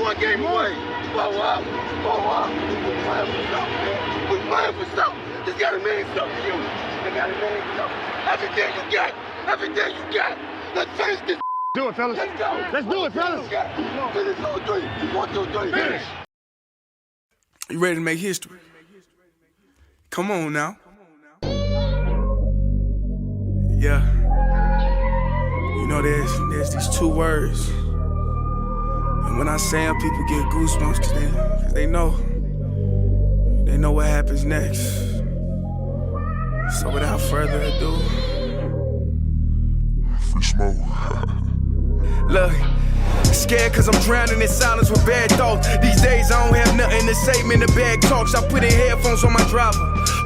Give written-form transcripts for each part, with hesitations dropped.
one game away. Blow up. We're playing for something, man. We're playing for something. Just gotta mean something to you. They gotta mean something. Everything you got. Everything you got. Let's finish this. Do it, fellas. Let's go. Let's do it, fellas. Finish 2-3. 1, 2, 3. Finish. You ready to make history? Come on now. Yeah. You know, there's these two words. And when I say them, people get goosebumps because they know what happens next. So without further ado, Free smoke. look. Scared cause I'm drowning in silence with bad thoughts. These days I don't have nothing to say, man, the bag talks. I put in headphones on my driver.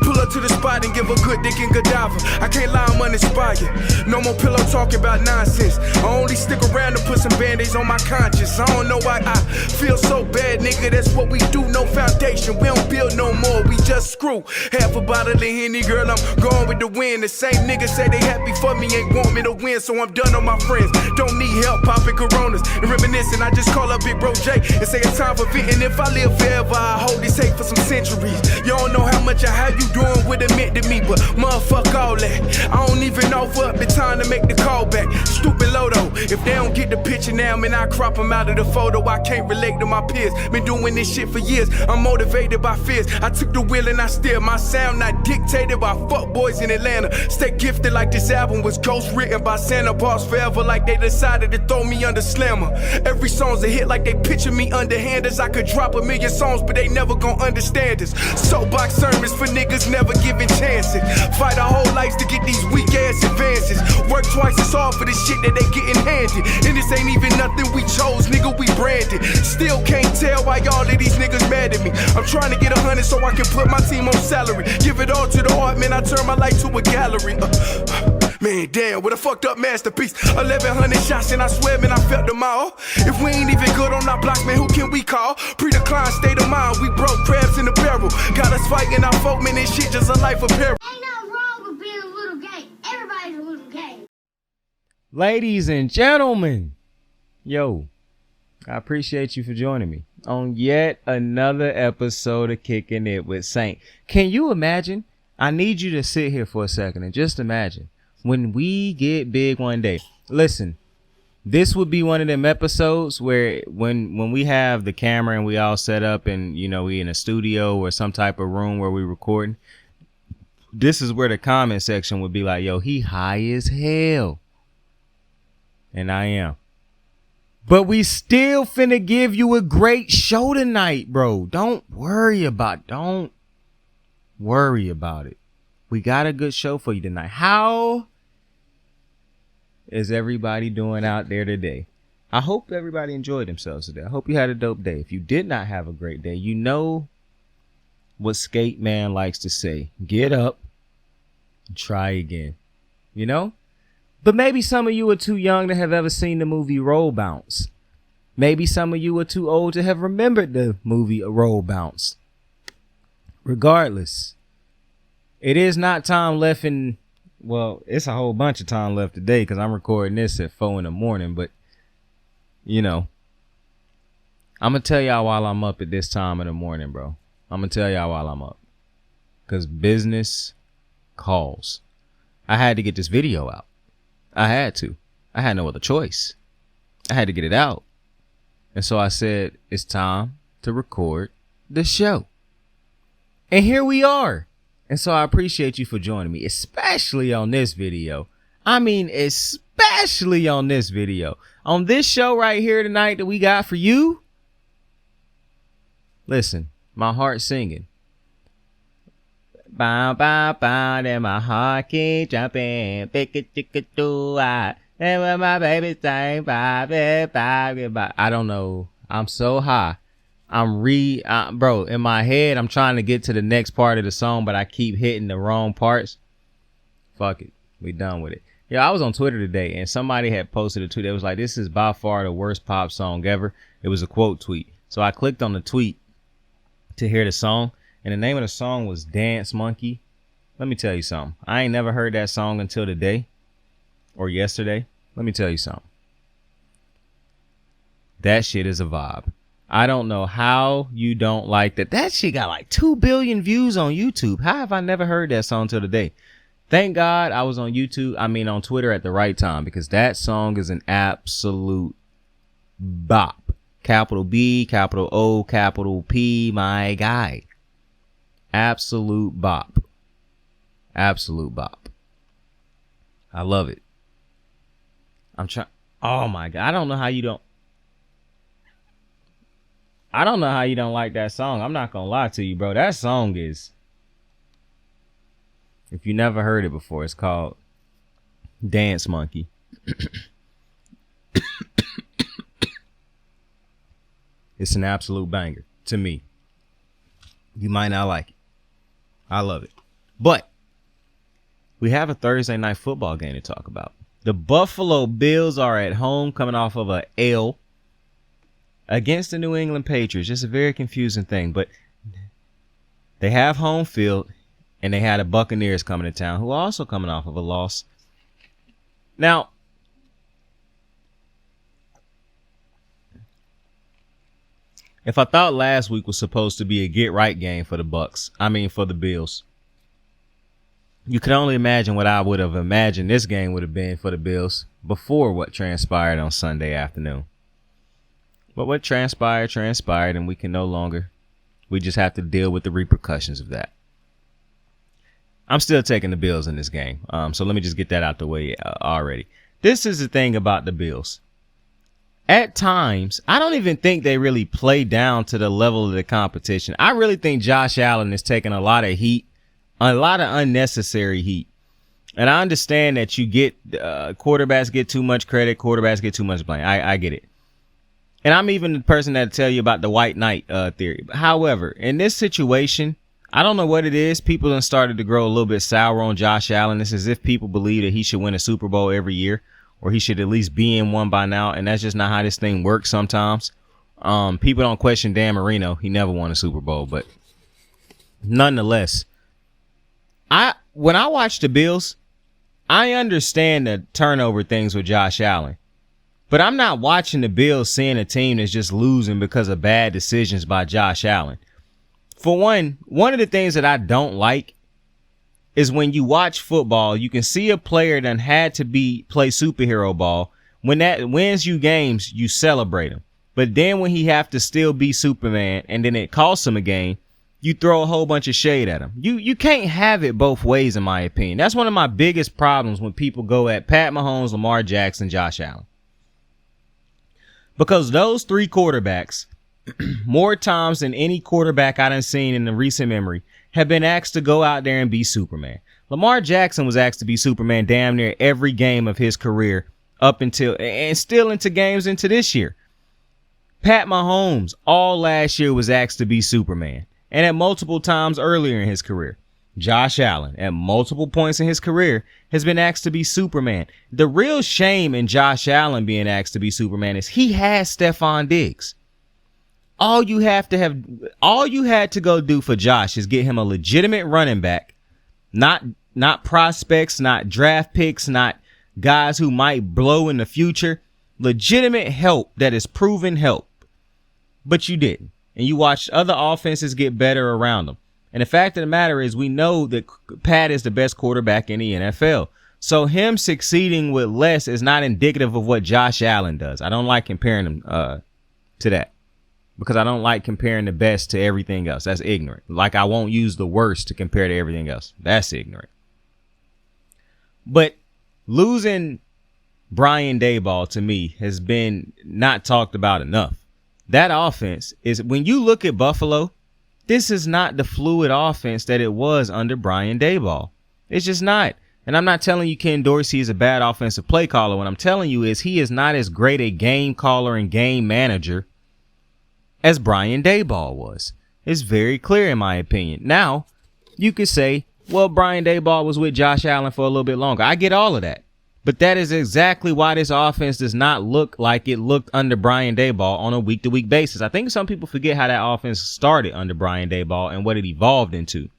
Pull up to the spot and give a good dick and Godiva. I can't lie, I'm uninspired. No more pillow talking about nonsense. I only stick around to put some band-aids on my conscience. I don't know why I feel so bad, nigga. That's what we do, no foundation. We don't build no more, we just screw. Half a bottle of Henny, girl, I'm going with the wind. The same niggas say they happy for me, ain't want me to win. So I'm done on my friends. Don't need help popping Coronas and reminiscing. I just call up Big Bro J and say it's time for venting. If I live forever, I hold this hate for some centuries. You don't know how much of how you doing would admit to me, but motherfuck all that. I don't even offer up the time to make the call back. Stupid Lodo, if they don't get the picture now, man, I crop them out of the photo. I can't relate to my peers. Been doing this shit for years. I'm motivated by fears. I took the wheel and I steer. My sound not dictated by fuck boys in Atlanta. Stay gifted like this album was ghost written by Santa. Boss forever like they decided to throw me under slammer. Every song's a hit like they picture me underhanders. I could drop a million songs, but they never gon' understand us. Soapbox sermons for niggas never giving chances. Fight our whole lives to get these weak ass advances. Work twice as hard for the shit that they getting handed. And this ain't even nothing we chose, nigga, we branded. Still can't tell why all of these niggas mad at me. I'm trying to get 100 so I can put my team on salary. Give it all to the art, man, I turn my life to a gallery. Man, damn, what a fucked up masterpiece. 1,100 shots and I swear, man, I felt them all. If we ain't even good on our blocks, man, who can we call? Pre-decline state of mind, we broke crabs in the barrel. Got us fighting our folk, man, this shit just a life of peril. Ain't nothing wrong with being a little gay. Everybody's a little gay. Ladies and gentlemen, yo, I appreciate you for joining me on yet another episode of Kicking It with Saint. Can you imagine? I need you to sit here for a second and just imagine when we get big one day. Listen, this would be one of them episodes where when we have the camera and we all set up and, you know, we in a studio or some type of room where we recording, this is where the comment section would be like, yo, he high as hell. And I am. But we still finna give you a great show tonight, bro. Don't worry about it. We got a good show for you tonight. How is everybody doing out there today? I hope everybody enjoyed themselves today. I hope you had a dope day. If you did not have a great day, you know what Skate Man likes to say. Get up and try again. You know? But maybe some of you are too young to have ever seen the movie Roll Bounce. Maybe some of you are too old to have remembered the movie Roll Bounce. Regardless, it is not time left in, well, it's a whole bunch of time left today because I'm recording this at 4 a.m. But, you know, I'm going to tell y'all while I'm up at this time in the morning, bro. I'm going to tell y'all while I'm up because business calls. I had to get this video out. I had to. I had no other choice. I had to get it out. And so I said, it's time to record the show. And here we are. And so I appreciate you for joining me, especially on this video. I mean, especially on this video. On this show right here tonight that we got for you. Listen, my heart's singing. Bow, bow, bow, then my heart keep jumping. Pick it, chick it, do I. And when my baby saying bye, bye, bye, bye. I don't know. I'm so high. Bro, in my head, I'm trying to get to the next part of the song, but I keep hitting the wrong parts. Fuck it. We done with it. Yeah, I was on Twitter today and somebody had posted a tweet that was like, this is by far the worst pop song ever. It was a quote tweet. So I clicked on the tweet to hear the song and the name of the song was Dance Monkey. Let me tell you something. I ain't never heard that song until today or yesterday. Let me tell you something. That shit is a vibe. I don't know how you don't like that. That shit got like 2 billion views on YouTube. How have I never heard that song till today? Thank God I was on on Twitter at the right time, because that song is an absolute bop. Capital B, capital O, capital P, my guy. Absolute bop. Absolute bop. I love it. Oh my God. I don't know how you don't like that song. I'm not gonna lie to you, bro. That song is, if you never heard it before, it's called Dance Monkey. It's an absolute banger to me. You might not like it. I love it. But we have a Thursday night football game to talk about. The Buffalo Bills are at home coming off of a L against the New England Patriots. It's a very confusing thing, but they have home field, and they had the Buccaneers coming to town, who are also coming off of a loss. Now, if I thought last week was supposed to be a get-right game for the for the Bills, you could only imagine what I would have imagined this game would have been for the Bills before what transpired on Sunday afternoon. But what transpired, and we just have to deal with the repercussions of that. I'm still taking the Bills in this game. So let me just get that out the way already. This is the thing about the Bills. At times, I don't even think they really play down to the level of the competition. I really think Josh Allen is taking a lot of heat, a lot of unnecessary heat. And I understand that you get quarterbacks get too much credit, quarterbacks get too much blame. I get it. And I'm even the person that tell you about the white knight theory. However, in this situation, I don't know what it is. People have started to grow a little bit sour on Josh Allen. It's as if people believe that he should win a Super Bowl every year, or he should at least be in one by now. And that's just not how this thing works sometimes. People don't question Dan Marino. He never won a Super Bowl. But nonetheless, when I watch the Bills, I understand the turnover things with Josh Allen. But I'm not watching the Bills seeing a team that's just losing because of bad decisions by Josh Allen. For one of the things that I don't like is when you watch football, you can see a player that had to play superhero ball. When that wins you games, you celebrate him. But then when he have to still be Superman and then it costs him a game, you throw a whole bunch of shade at him. You can't have it both ways, in my opinion. That's one of my biggest problems when people go at Pat Mahomes, Lamar Jackson, Josh Allen. Because those three quarterbacks, more times than any quarterback I done seen in the recent memory, have been asked to go out there and be Superman. Lamar Jackson was asked to be Superman damn near every game of his career up until and still into games into this year. Pat Mahomes all last year was asked to be Superman, and at multiple times earlier in his career. Josh Allen, at multiple points in his career, has been asked to be Superman. The real shame in Josh Allen being asked to be Superman is he has Stephon Diggs. All you had to go do for Josh is get him a legitimate running back, not prospects, not draft picks, not guys who might blow in the future. Legitimate help that is proven help. But you didn't. And you watched other offenses get better around them. And the fact of the matter is, we know that Pat is the best quarterback in the NFL. So him succeeding with less is not indicative of what Josh Allen does. I don't like comparing him to that, because I don't like comparing the best to everything else. That's ignorant. Like I won't use the worst to compare to everything else. That's ignorant. But losing Brian Daboll, to me, has been not talked about enough. That offense is, when you look at Buffalo, this is not the fluid offense that it was under Brian Daboll. It's just not. And I'm not telling you Ken Dorsey is a bad offensive play caller. What I'm telling you is he is not as great a game caller and game manager as Brian Daboll was. It's very clear, in my opinion. Now, you could say, well, Brian Daboll was with Josh Allen for a little bit longer. I get all of that. But that is exactly why this offense does not look like it looked under Brian Daboll on a week-to-week basis. I think some people forget how that offense started under Brian Daboll and what it evolved into.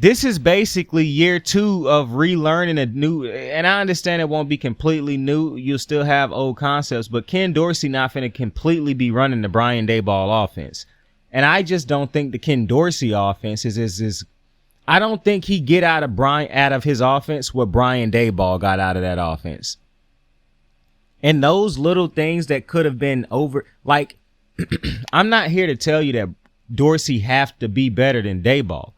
this is basically year 2 of relearning a new, and I understand it won't be completely new. You'll still have old concepts, but Ken Dorsey not finna completely be running the Brian Daboll offense. And I just don't think the Ken Dorsey offense is I don't think he get out of his offense what Brian Daboll got out of that offense. And those little things that could have been over, like, I'm not here to tell you that Dorsey have to be better than Daboll.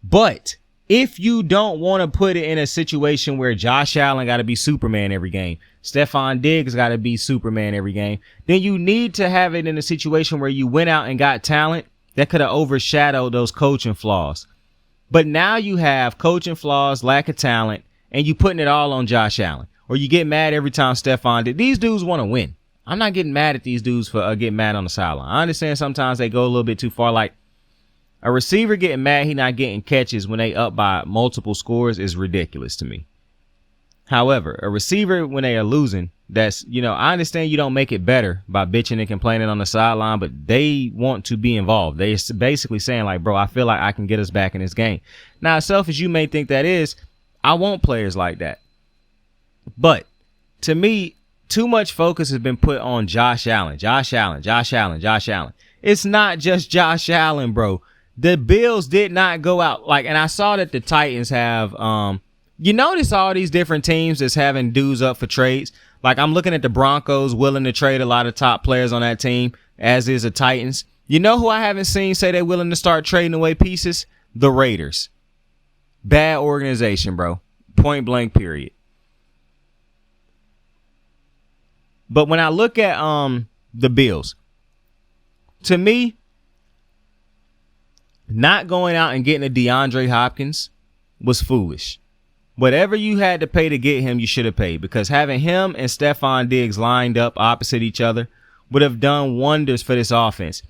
But if you don't want to put it in a situation where Josh Allen got to be Superman every game, Stephon Diggs got to be Superman every game, then you need to have it in a situation where you went out and got talent that could have overshadowed those coaching flaws. But now you have coaching flaws, lack of talent, and you putting it all on Josh Allen. Or you get mad every time Stephon did. These dudes want to win. I'm not getting mad at these dudes for getting mad on the sideline. I understand sometimes they go a little bit too far. Like, a receiver getting mad he not getting catches when they up by multiple scores is ridiculous to me. However, a receiver when they are losing, that's, I understand you don't make it better by bitching and complaining on the sideline, but they want to be involved. They're basically saying, like, bro, I feel like I can get us back in this game. Now, as selfish you may think that is, I want players like that. But to me, too much focus has been put on Josh Allen. It's not just Josh Allen, bro. The Bills did not go out and I saw that the Titans have, you notice all these different teams that's having dudes up for trades. Like, I'm looking at the Broncos willing to trade a lot of top players on that team, as is the Titans. You know who I haven't seen say they're willing to start trading away pieces? The Raiders. Bad organization, bro. Point blank, period. But when I look at the Bills, to me, not going out and getting a DeAndre Hopkins was foolish. Whatever you had to pay to get him, you should have paid, because having him and Stephon Diggs lined up opposite each other would have done wonders for this offense.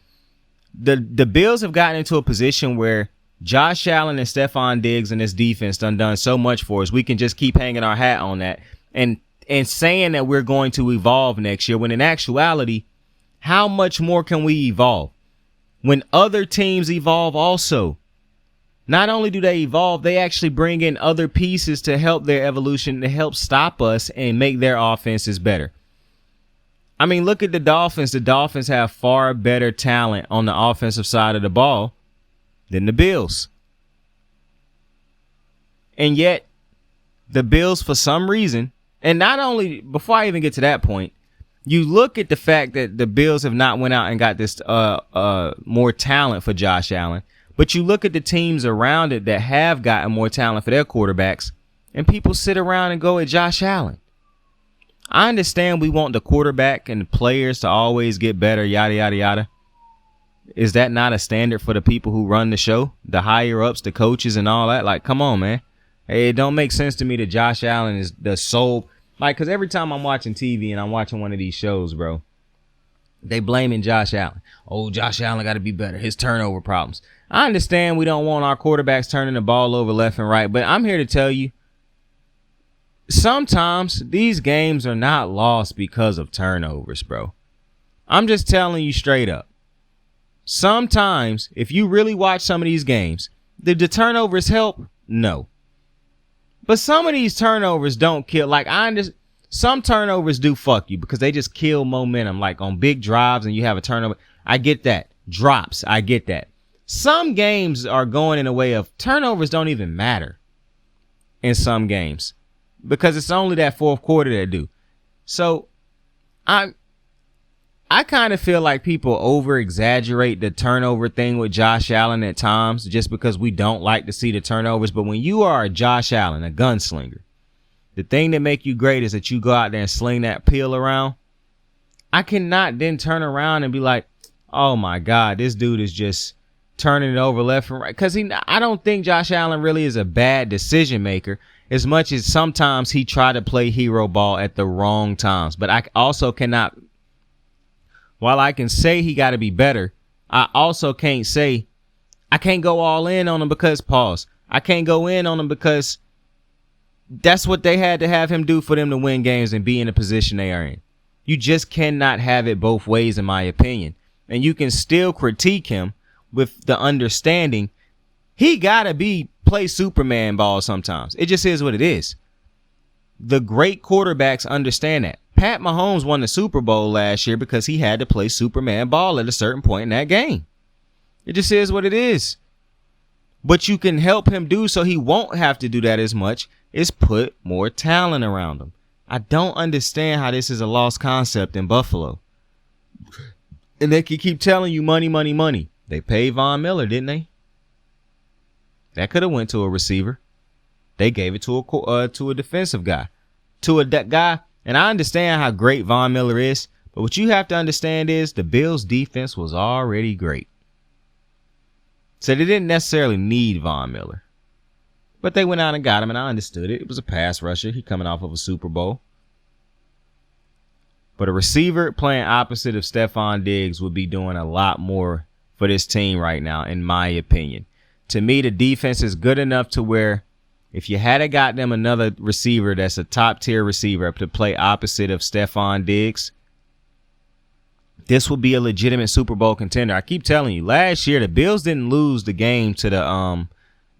The Bills have gotten into a position where Josh Allen and Stephon Diggs and this defense done so much for us. We can just keep hanging our hat on that and saying that we're going to evolve next year, when in actuality, how much more can we evolve? When other teams evolve also, not only do they evolve, they actually bring in other pieces to help their evolution, to help stop us and make their offenses better. I mean, look at the Dolphins. The Dolphins have far better talent on the offensive side of the ball than the Bills. And yet, the Bills, for some reason, and not only, before I even get to that point, you look at the fact that the Bills have not went out and got this more talent for Josh Allen, but you look at the teams around it that have gotten more talent for their quarterbacks, and people sit around and go at Josh Allen. I understand we want the quarterback and the players to always get better, yada, yada, yada. Is that not a standard for the people who run the show? The higher ups, the coaches and all that? Like, come on, man. Hey, it don't make sense to me that Josh Allen is the sole. Like, because every time I'm watching TV and I'm watching one of these shows, bro, they blaming Josh Allen. Oh, Josh Allen got to be better. His turnover problems. I understand we don't want our quarterbacks turning the ball over left and right, but I'm here to tell you, sometimes these games are not lost because of turnovers, bro. I'm just telling you straight up. Sometimes, if you really watch some of these games, did the turnovers help? No. But some of these turnovers don't kill. Like, some turnovers do fuck you because they just kill momentum. Like on big drives and you have a turnover. I get that. Drops. I get that. Some games are going in a way of turnovers don't even matter in some games because it's only that fourth quarter that do. So I kind of feel like people over exaggerate the turnover thing with Josh Allen at times just because we don't like to see the turnovers. But when you are a Josh Allen, a gunslinger, the thing that make you great is that you go out there and sling that peel around. I cannot then turn around and be like, oh my God, this dude is just turning it over left and right. Because I don't think Josh Allen really is a bad decision maker as much as sometimes he tried to play hero ball at the wrong times. But I also cannot, while I can say he got to be better, I also can't say, I can't go all in on him because, I can't go in on him because that's what they had to have him do for them to win games and be in the position they are in. You just cannot have it both ways, in my opinion. And you can still critique him with the understanding He gotta play Superman ball sometimes. It just is what it is. The great quarterbacks understand that. Pat Mahomes won the Super Bowl last year because he had to play Superman ball at a certain point in that game. It just is what it is. But you can help him do so he won't have to do that as much, is put more talent around him. I don't understand how this is a lost concept in Buffalo. And they can keep telling you money, money, money. They paid Von Miller, didn't they? That could have went to a receiver. They gave it to a defensive guy. To a guy, and I understand how great Von Miller is, but what you have to understand is the Bills' defense was already great. So they didn't necessarily need Von Miller. But they went out and got him, and I understood it. It was a pass rusher. He coming off of a Super Bowl. But a receiver playing opposite of Stephon Diggs would be doing a lot more for this team right now, in my opinion. To me, the defense is good enough to where if you had got them another receiver that's a top-tier receiver to play opposite of Stephon Diggs, this will be a legitimate Super Bowl contender. I keep telling you, last year the Bills didn't lose the game to the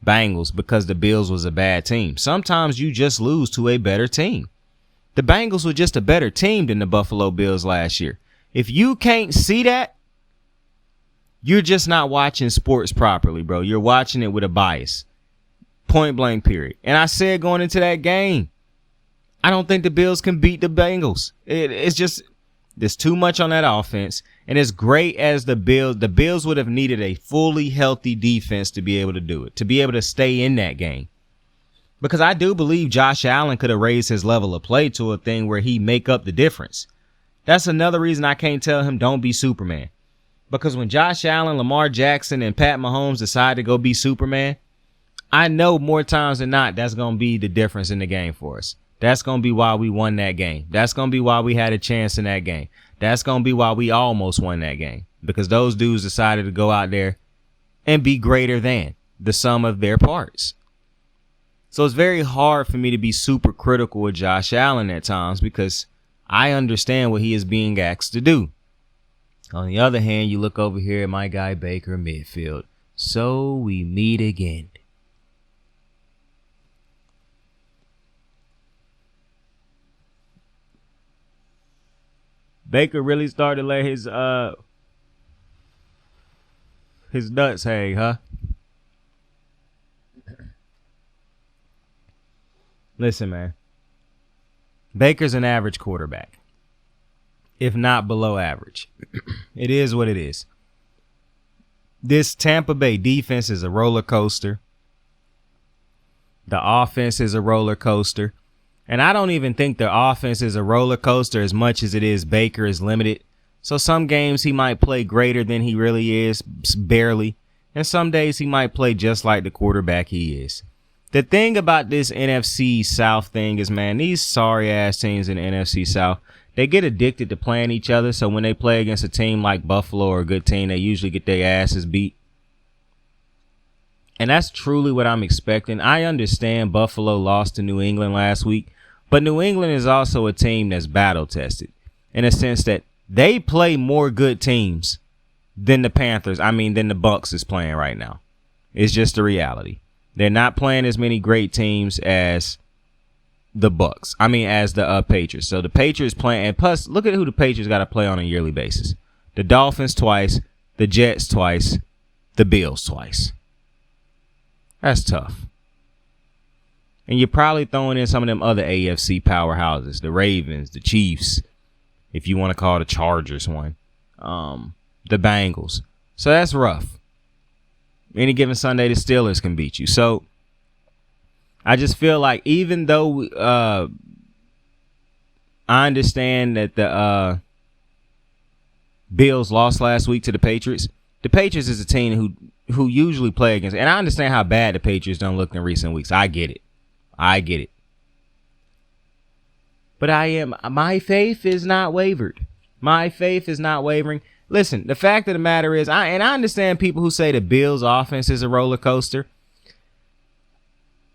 Bengals because the Bills was a bad team. Sometimes you just lose to a better team. The Bengals were just a better team than the Buffalo Bills last year. If you can't see that, you're just not watching sports properly, bro. You're watching it with a bias. Point blank, period. And I said going into that game, I don't think the Bills can beat the Bengals. It's just, there's too much on that offense. And as great as the Bills would have needed a fully healthy defense to be able to do it, to be able to stay in that game. Because I do believe Josh Allen could have raised his level of play to a thing where he make up the difference. That's another reason I can't tell him don't be Superman. Because when Josh Allen, Lamar Jackson, and Pat Mahomes decide to go be Superman, I know more times than not that's going to be the difference in the game for us. That's going to be why we won that game. That's going to be why we had a chance in that game. That's going to be why we almost won that game. Because those dudes decided to go out there and be greater than the sum of their parts. So it's very hard for me to be super critical of Josh Allen at times because I understand what he is being asked to do. On the other hand, you look over here at my guy Baker Midfield. So we meet again. Baker really started to let his nuts hang, huh? Listen, man. Baker's an average quarterback, if not below average. It is what it is. This Tampa Bay defense is a roller coaster. The offense is a roller coaster. And I don't even think the offense is a roller coaster as much as it is Baker is limited. So some games he might play greater than he really is, barely. And some days he might play just like the quarterback he is. The thing about this NFC South thing is, man, these sorry-ass teams in the NFC South, they get addicted to playing each other. So when they play against a team like Buffalo or a good team, they usually get their asses beat. And that's truly what I'm expecting. I understand Buffalo lost to New England last week. But New England is also a team that's battle-tested in a sense that they play more good teams than the Panthers. than the Bucs is playing right now. It's just a reality. They're not playing as many great teams as the Bucs. As the Patriots. So the Patriots playing, and plus, look at who the Patriots got to play on a yearly basis. The Dolphins twice, the Jets twice, the Bills twice. That's tough. And you're probably throwing in some of them other AFC powerhouses, the Ravens, the Chiefs, if you want to call the Chargers one, the Bengals. So that's rough. Any given Sunday, the Steelers can beat you. So I just feel like even though I understand that the Bills lost last week to the Patriots is a team who usually play against. And I understand how bad the Patriots don't look in recent weeks. I get it. But my faith is not wavered. My faith is not wavering. Listen, the fact of the matter is, I understand people who say the Bills offense is a roller coaster.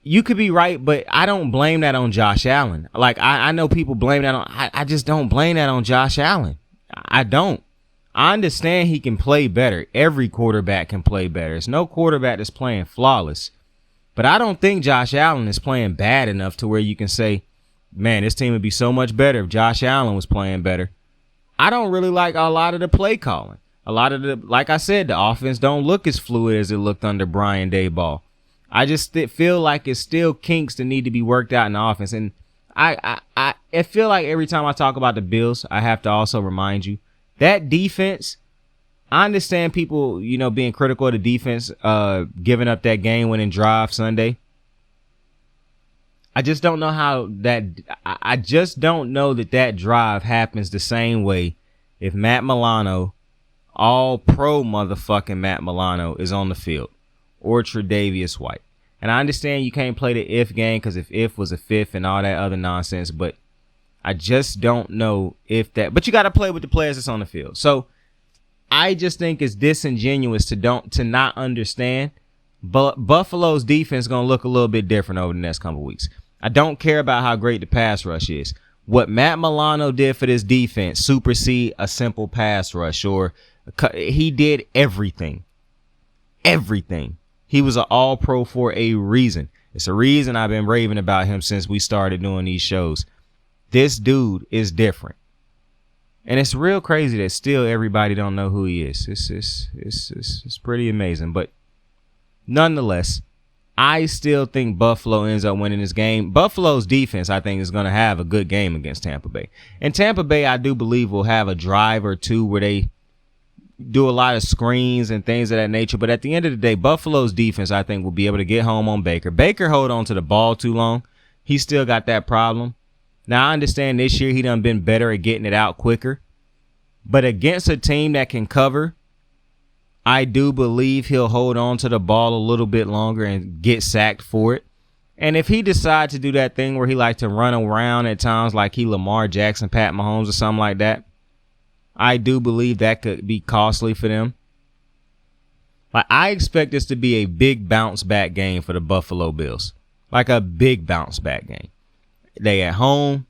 You could be right, but I don't blame that on Josh Allen. Like, I know people blame that on, I just don't blame that on Josh Allen. I don't. I understand he can play better. Every quarterback can play better. There's no quarterback that's playing flawless. But I don't think Josh Allen is playing bad enough to where you can say, man, this team would be so much better if Josh Allen was playing better. I don't really like a lot of the play calling. A lot of like I said, the offense don't look as fluid as it looked under Brian Daboll. I just feel like it's still kinks that need to be worked out in the offense. And I feel like every time I talk about the Bills, I have to also remind you that defense. I understand people, being critical of the defense, giving up that game-winning drive Sunday. I just don't know how that. I just don't know that drive happens the same way if Matt Milano, all pro motherfucking Matt Milano, is on the field, or Tre'Davious White. And I understand you can't play the if game because if was a fifth and all that other nonsense, but I just don't know if that. But you got to play with the players that's on the field. So I just think it's disingenuous to not understand. But Buffalo's defense is going to look a little bit different over the next couple of weeks. I don't care about how great the pass rush is. What Matt Milano did for this defense supersede a simple pass rush, or he did everything. Everything. He was an all-pro for a reason. It's a reason I've been raving about him since we started doing these shows. This dude is different. And it's real crazy that still everybody don't know who he is. It's pretty amazing. But nonetheless, I still think Buffalo ends up winning this game. Buffalo's defense, I think, is going to have a good game against Tampa Bay. And Tampa Bay, I do believe, will have a drive or two where they do a lot of screens and things of that nature. But at the end of the day, Buffalo's defense, I think, will be able to get home on Baker. Baker hold on to the ball too long. He still got that problem. Now, I understand this year he done been better at getting it out quicker. But against a team that can cover, I do believe he'll hold on to the ball a little bit longer and get sacked for it. And if he decides to do that thing where he likes to run around at times like he Lamar Jackson, Pat Mahomes, or something like that, I do believe that could be costly for them. Like, I expect this to be a big bounce back game for the Buffalo Bills. Like a big bounce back game. They at home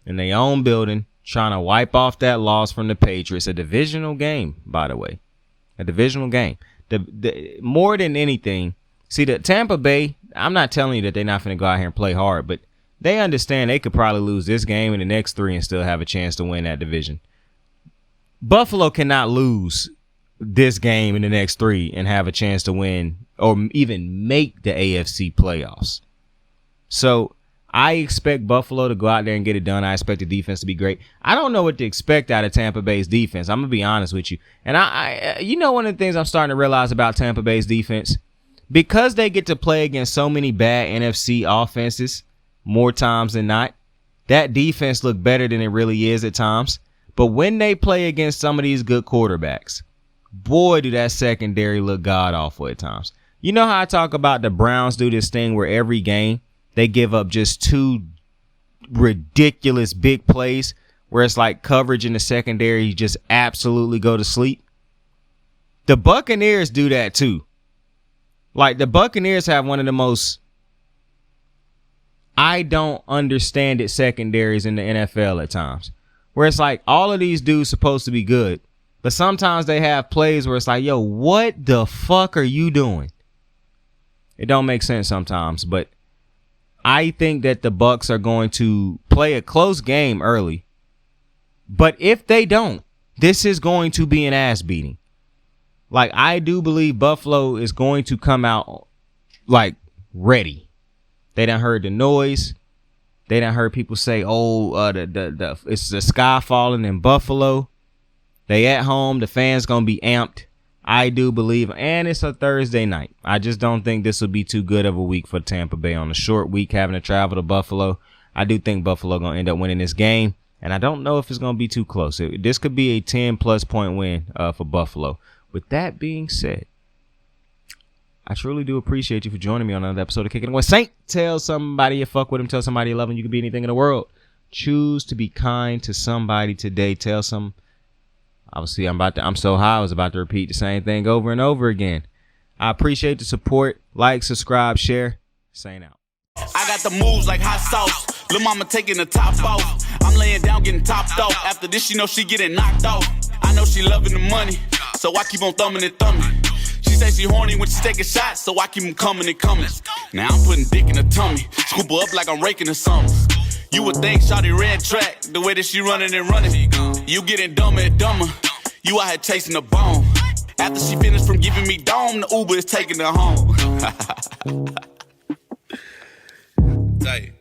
in their own building trying to wipe off that loss from the Patriots. A divisional game, by the way. A divisional game. The more than anything, see, the Tampa Bay, I'm not telling you that they're not going to go out here and play hard, but they understand they could probably lose this game and the next three and still have a chance to win that division. Buffalo cannot lose this game in the next three and have a chance to win or even make the AFC playoffs. So I expect Buffalo to go out there and get it done. I expect the defense to be great. I don't know what to expect out of Tampa Bay's defense. I'm going to be honest with you. And I one of the things I'm starting to realize about Tampa Bay's defense, because they get to play against so many bad NFC offenses more times than not, that defense look better than it really is at times. But when they play against some of these good quarterbacks, boy, do that secondary look god-awful at times. You know how I talk about the Browns do this thing where every game they give up just two ridiculous big plays where it's like coverage in the secondary, you just absolutely go to sleep? The Buccaneers do that too. Like, the Buccaneers have one of the most, I don't understand it, secondaries in the NFL at times. Where it's like all of these dudes supposed to be good, but sometimes they have plays where it's like, yo, what the fuck are you doing? It don't make sense sometimes, but I think that the Bucs are going to play a close game early. But if they don't, this is going to be an ass beating. Like, I do believe Buffalo is going to come out like ready. They done heard the noise. They done heard people say, it's the sky falling in Buffalo. They at home. The fans going to be amped. I do believe. And it's a Thursday night. I just don't think this will be too good of a week for Tampa Bay on a short week having to travel to Buffalo. I do think Buffalo going to end up winning this game. And I don't know if it's going to be too close. This could be a 10-plus point win for Buffalo. With that being said, I truly do appreciate you for joining me on another episode of Kicking Away. Saint, tell somebody you fuck with them. Tell somebody you love them. You can be anything in the world. Choose to be kind to somebody today. Tell some. Obviously, I'm so high. I was about to repeat the same thing over and over again. I appreciate the support. Like, subscribe, share. Saint out. I got the moves like hot sauce. Lil' mama taking the top off. I'm laying down getting topped off. After this, she getting knocked off. I know she loving the money, so I keep on thumbing and thumbing. She say she horny when she taking shots, so I keep them coming and coming. Now I'm putting dick in her tummy, scoop her up like I'm raking or something. You would think shawty red track, the way that she running and running. You getting dumber and dumber, you out here chasing the bone. After she finished from giving me dome, the Uber is taking her home. Tight.